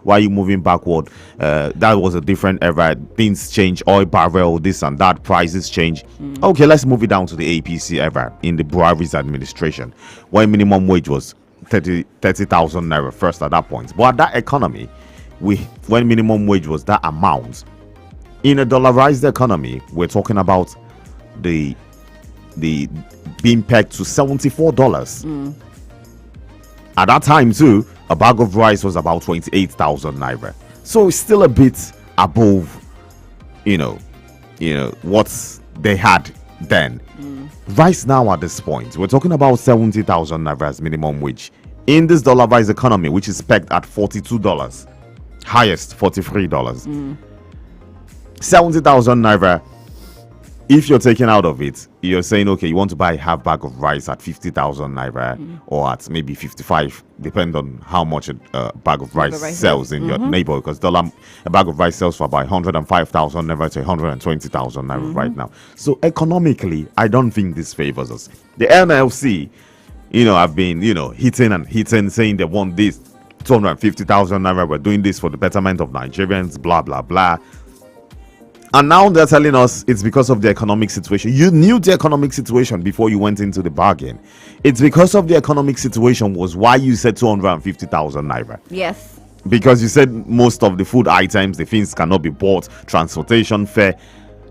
Why are you moving backward? That was a different era. Things change, oil barrel, this and that, prices change. Okay, let's move it down to the APC era in the Buhari's administration, when minimum wage was 30,000 naira first at that point. But that economy, when minimum wage was that amount, in a dollarized economy, we're talking about the being pegged to $74. At that time too, a bag of rice was about 28,000 naira. So it's still a bit above, what they had then. Right now at this point, we're talking about 70,000 naira as minimum wage in this dollarized economy, which is pegged at $42, highest $43. 70,000 naira. If you're taking out of it, you're saying, okay, you want to buy a half bag of rice at 50,000 naira or at maybe 55, depend on how much a bag of rice sells in your neighborhood. Because a bag of rice sells for about 105,000 naira to 120,000 naira right now. So economically, I don't think this favors us. The NLC, have been, hitting and hitting, saying they want this 250,000 naira. We're doing this for the betterment of Nigerians, blah, blah, blah. And now they're telling us it's because of the economic situation. You knew the economic situation before you went into the bargain. It's because of the economic situation was why you said 250,000 naira. Yes. Because you said most of the food items, the things cannot be bought, transportation fare.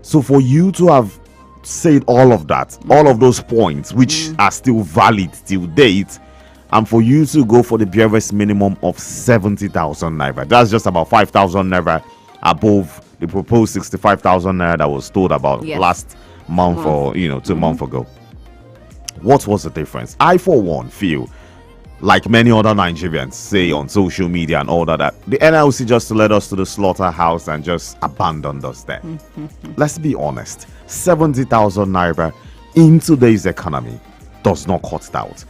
So for you to have said all of that, all of those points, which are still valid till date, and for you to go for the barest minimum of 70,000 naira, that's just about 5,000 naira above the proposed 65,000 naira that was told about last month or 2 months ago. What was the difference? I for one feel like many other Nigerians say on social media and all that the NLC just led us to the slaughterhouse and just abandoned us there. Let's be honest, 70,000 naira in today's economy does not cut it out.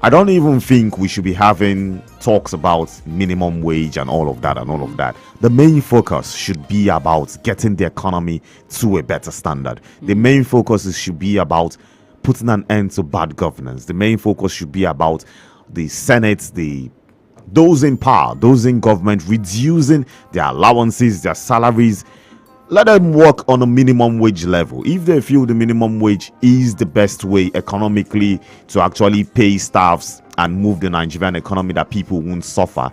I don't even think we should be having talks about minimum wage and all of that. The main focus should be about getting the economy to a better standard. The main focus should be about putting an end to bad governance. The main focus should be about the Senate, those in power, those in government, reducing their allowances, their salaries. Let them work on a minimum wage level. If they feel the minimum wage is the best way economically to actually pay staffs and move the Nigerian economy, that people won't suffer,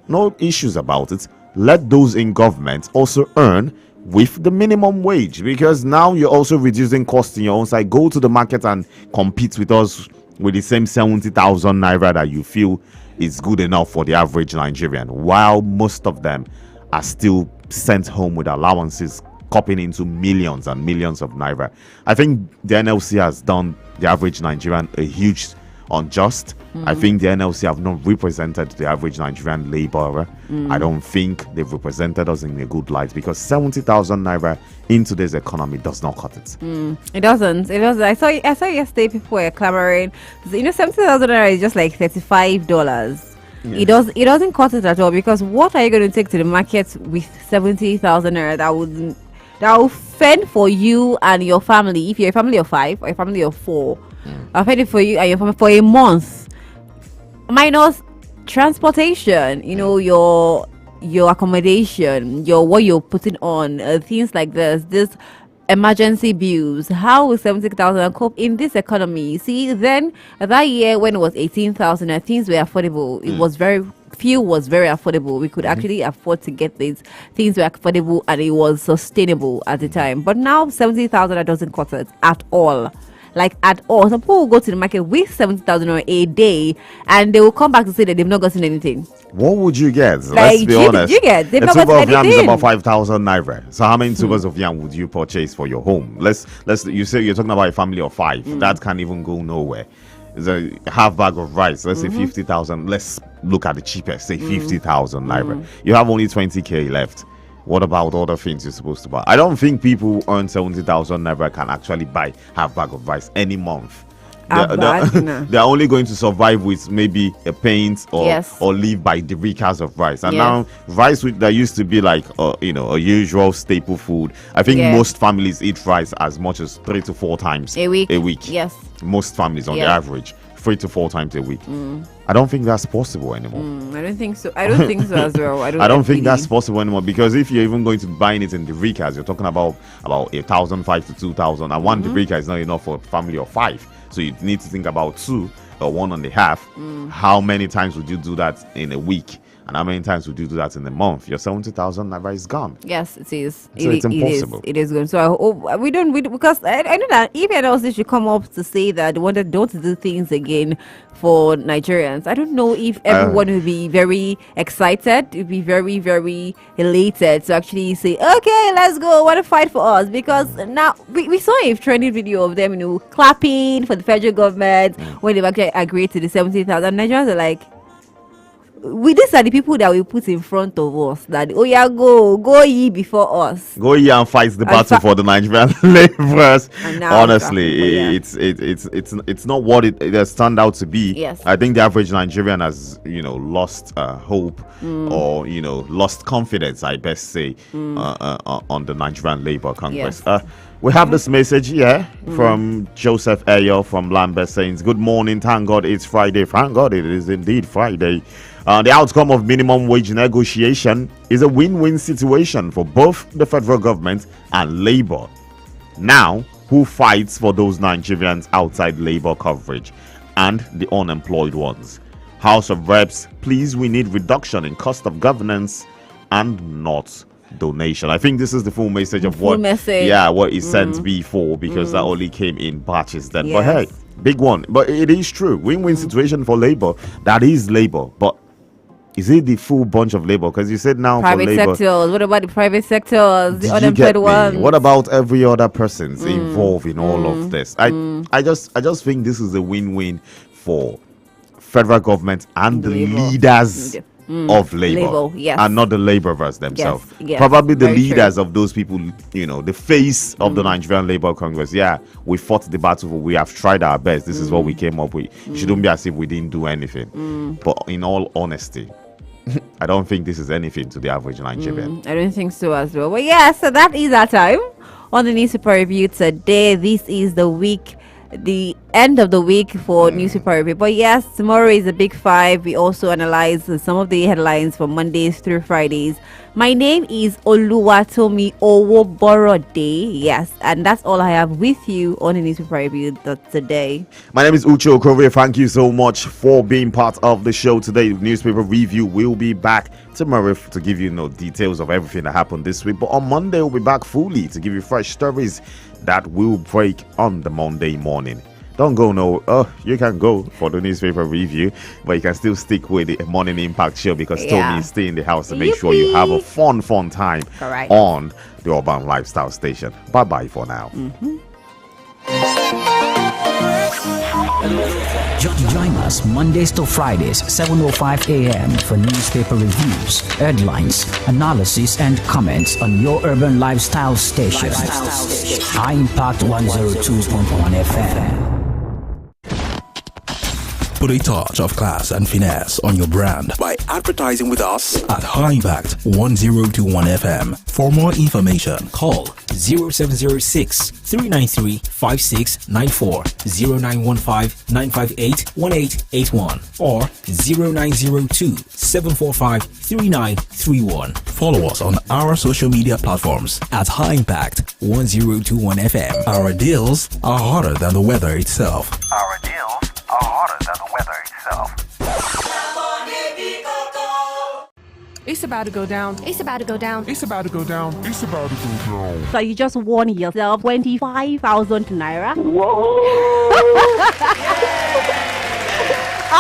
no issues about it. Let those in government also earn with the minimum wage, because now you're also reducing costs in your own side. Go to the market and compete with us with the same 70,000 naira that you feel is good enough for the average Nigerian, while most of them are still sent home with allowances copying into millions and millions of naira. I think the NLC has done the average Nigerian a huge unjust. I think the NLC have not represented the average Nigerian laborer. I don't think they've represented us in a good light, because 70,000 naira in today's economy does not cut it. It doesn't. I saw yesterday people were clamoring. 70,000 naira is just like $35. Yeah. It doesn't cut it at all, because what are you going to take to the market with 70,000 naira that will fend for you and your family? If you're a family of 5 or a family of 4, I'll fend it for you and your family for a month, minus transportation, your accommodation, what you're putting on, things like this emergency bills. How will 70,000 cope in this economy? See, then that year when it was 18,000, things were affordable. It was fuel was very affordable. We could actually afford to get these things were affordable, and it was sustainable at the time. But now 70,000 that doesn't cut it at all. Like at all. Some people will go to the market with 70,000 a day, and they will come back to say that they've not gotten anything. What would you get? Let's be honest. You get? They've a not tuber gotten of yam is anything. about 5,000 naira. So how many tubers of yam would you purchase for your home? Let's. You say you're talking about a family of 5. That can't even go nowhere. It's a half bag of rice. Let's say 50,000. Let's look at the cheapest. Say 50,000 naira. You have only 20k left. What about other things you're supposed to buy? I don't think people who earn 70,000 naira can actually buy half bag of rice any month. They're only going to survive with maybe a paint or live by the rikas of rice. And now rice that used to be like a usual staple food. I think most families eat rice as much as 3 to 4 times a week. Yes. Most families on the average 3 to 4 times a week. I don't think that's possible anymore. I don't think so. I don't think so as well. I don't think that's possible anymore, because if you're even going to be buying it in the rikas, you're talking about 1,500 to 2,000, and one rika is not enough for a family of 5. So you need to think about 2 or 1.5. How many times would you do that in a week? And how many times would you do that in a month? Your 70,000 naira is gone. Yes, it is. So it's impossible. It is good. So I hope because I know that even else should come up to say that they wanted don't do things again for Nigerians. I don't know if everyone will be very excited, will be very, very elated to actually say, okay, let's go, want to fight for us. Because now we saw a trending video of them, clapping for the federal government when they've actually agreed to the 70,000. Nigerians are like, these are the people that we put in front of us. That go ye before us. Go here and fight the battle for the Nigerian laborers. Honestly, it's not what it has turned out to be. Yes. I think the average Nigerian has lost hope or lost confidence, I best say, on the Nigerian Labour Congress. Yes. We have this message here from Joseph Ayo from Lambeth saying, "Good morning, thank God it's Friday." Thank God it is indeed Friday. The outcome of minimum wage negotiation is a win-win situation for both the federal government and Labour. Now, who fights for those Nigerians outside Labour coverage and the unemployed ones? House of Reps, please, we need reduction in cost of governance and not donation. I think this is the full message of what is sent before, because that only came in batches then. But hey, big one. But it is true. Win-win situation for Labour. That is Labour. But is it the full bunch of Labor? Because you said now private for Labor. sectors. What about the private sectors? The unemployed ones? What about every other persons involved in all of this? I just think this is a win-win for federal government and the leaders of Labor, and not the laborers themselves. Probably the leaders of those people, the face of the Nigerian Labour Congress. Yeah, we fought the battle. We have tried our best. This is what we came up with. It shouldn't be as if we didn't do anything. But in all honesty, I don't think this is anything to the average Nigerian. I don't think so as well. But yeah, so that is our time on the newspaper review today. This is the end of the week for newspaper review. But yes, tomorrow is a big 5. We also analyze some of the headlines from Mondays through Fridays. My name is Oluwatomi Owoborode. Yes, and that's all I have with you on the newspaper review today. My name is Uche Okorie. Thank you so much for being part of the show today. Newspaper review will be back tomorrow to give you details of everything that happened this week. But on Monday, we'll be back fully to give you fresh stories that will break on the Monday morning. Don't go you can go for the newspaper review, but you can still stick with the Morning Impact show, because Tommy is staying in the house to make sure you have a fun time on the Urban Lifestyle Station. Bye for now. Join us Mondays to Fridays, 7:05 a.m. for newspaper reviews, headlines, analysis, and comments on your urban lifestyle station. High Impact 102.1 FM. Put a touch of class and finesse on your brand by advertising with us at High Impact 1021 FM. For more information, call 0706 393 5694, 0915 958 1881, or 0902 745 3931. Follow us on our social media platforms at High Impact 1021 FM. Our deals are hotter than the weather itself. Our deals are hotter than the weather itself. It's about to go down. It's about to go down. It's about to go down. It's about to go down. So you just won yourself 25,000 naira. Whoa!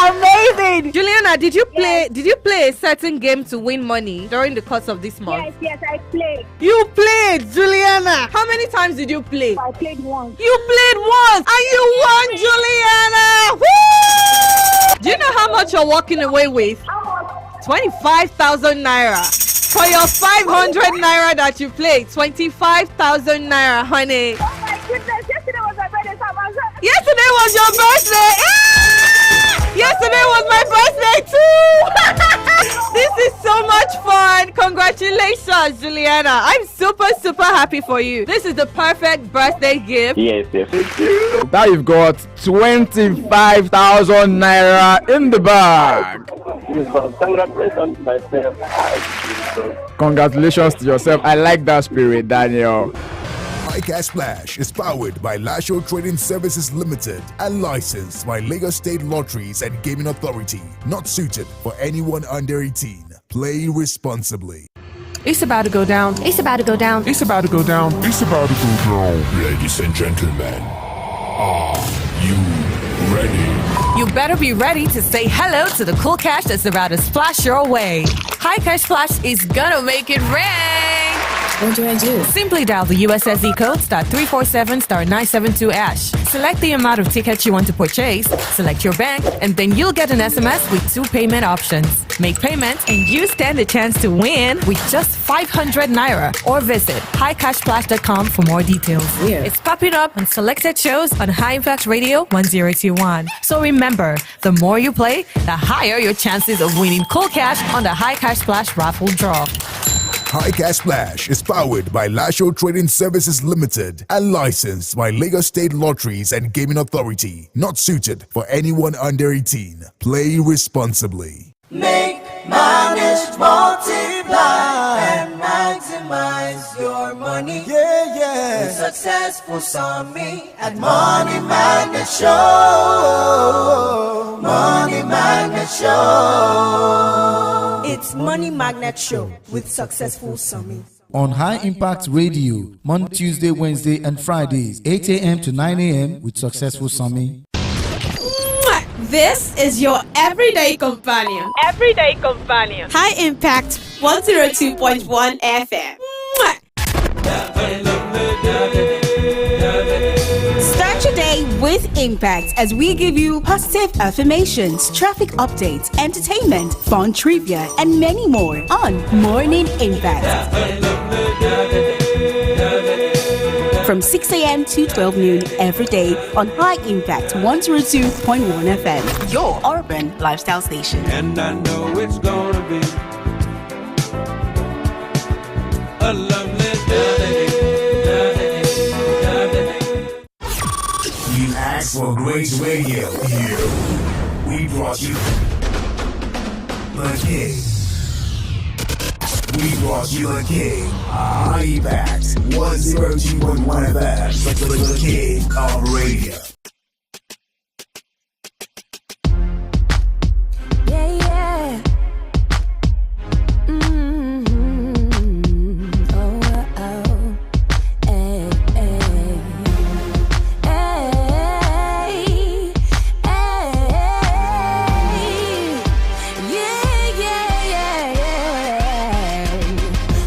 Amazing! Juliana, did you play a certain game to win money during the course of this month? Yes, I played. You played, Juliana! How many times did you play? I played once. You played once and you won, Juliana! Woo! Do you know how much you're walking away with? How much? 25,000 naira. For your 500 naira that you played, 25,000 naira, honey. Oh my goodness, yesterday was my birthday. Yesterday was your birthday! Yesterday was my birthday too! This is so much fun. Congratulations, Juliana. I'm super happy for you. This is the perfect birthday gift. Yes. Now you've got 25,000 naira in the bag. Congratulations, myself. Congratulations to yourself. I like that spirit, Daniel. High Cash Splash is powered by Lasho Trading Services Limited and licensed by Lagos State Lotteries and Gaming Authority. Not suited for anyone under 18. Play responsibly. It's about to go down. It's about to go down. It's about to go down. It's about to go down. Ladies and gentlemen, are you ready? You better be ready to say hello to the cool cash that's about to splash your way. High Cash Splash is gonna make it rain. What do I do? Simply dial the USSD code *347*972#. Select the amount of tickets you want to purchase, select your bank, and then you'll get an SMS with 2 payment options. Make payment and you stand a chance to win with just 500 Naira, or visit highcashflash.com for more details. Weird. It's popping up on selected shows on High Impact Radio 1021. So remember, the more you play, the higher your chances of winning cool cash on the High Cash Splash raffle draw. High Cash Splash is powered by Lasho Trading Services Limited and licensed by Lagos State Lotteries and Gaming Authority. Not suited for anyone under 18. Play responsibly. Make manage, multiply, and maximize your money. Yeah, yeah. The successful Sami at Money Magnet Show. Money Magnet Show. It's Money Magnet Show with Successful Sami. On High Impact Radio, Monday, Tuesday, Wednesday, and Fridays, 8 a.m. to 9 a.m. with Successful Sami. This is your everyday companion. Everyday companion. High Impact 102.1 FM. Start your day with Impact as we give you positive affirmations, traffic updates, entertainment, fun trivia, and many more on Morning Impact. From 6 a.m. to 12 noon every day on High Impact 102.1 FM, your urban lifestyle station. And I know it's gonna be a lovely day. You asked for great radio. Here, we brought you the king. We brought you the king. High Impact 102.1 FM. The king of radio. Yeah, yeah. Oh, oh. Hey, hey. Hey, hey. Yeah, yeah, yeah.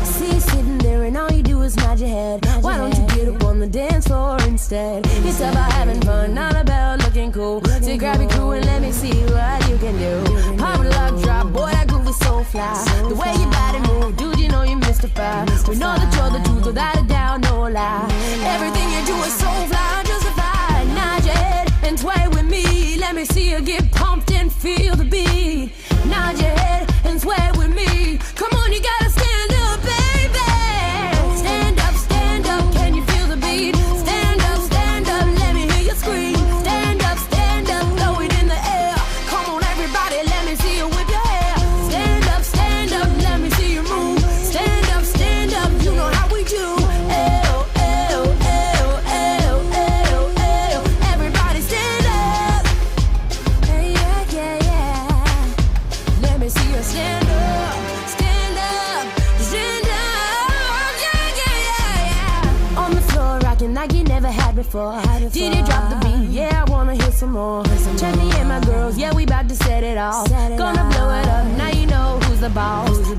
See, sitting there and all you do is nod your head. Why don't you get up on the dance floor instead? It's about having fun, not about looking cool. So grab your crew and let me see what you can do. Pop a lock drop, boy, that groove is so fly. The way your body move, dude, you know you mystify. We know that you're the truth, without a doubt, no lie. Everything you do is so fly, justified. Nod your head and sway with me. Let me see you get pumped and feel the beat. Nod your head and sway with me. Come on, you gotta stand up, baby. Stand up, can you feel the beat? Stand up, let me hear you scream. Stand up, throw it in the air. Come on, everybody, let me see you whip your hair. Stand up, let me see you move. Stand up, you know how we do. Ew, ew, ew, ew, ew, ew. Everybody stand up. Hey, yeah, yeah, yeah. Let me see you stand up, yeah, yeah, yeah. On the floor, rocking like you never had before. Did you drop the beat? Yeah, I wanna hear some more. Check me and my girls, yeah, we about to set it off. Gonna blow it up, now you know who's the boss.